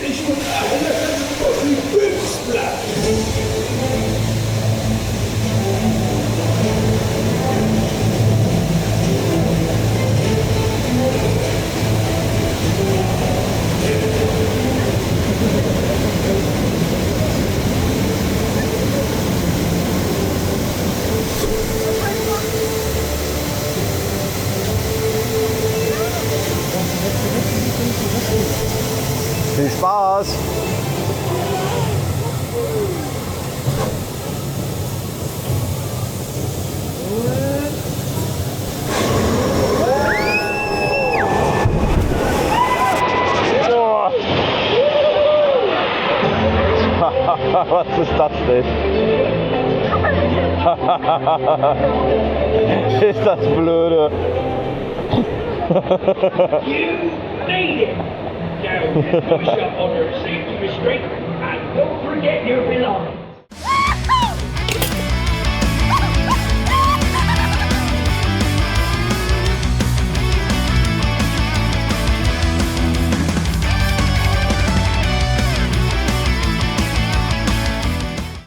ich und alles auf die Künstler. Viel Spaß! Was ist das denn? Ist das blöde? You made it! Now, push up on your safety restraint and don't forget your belongings.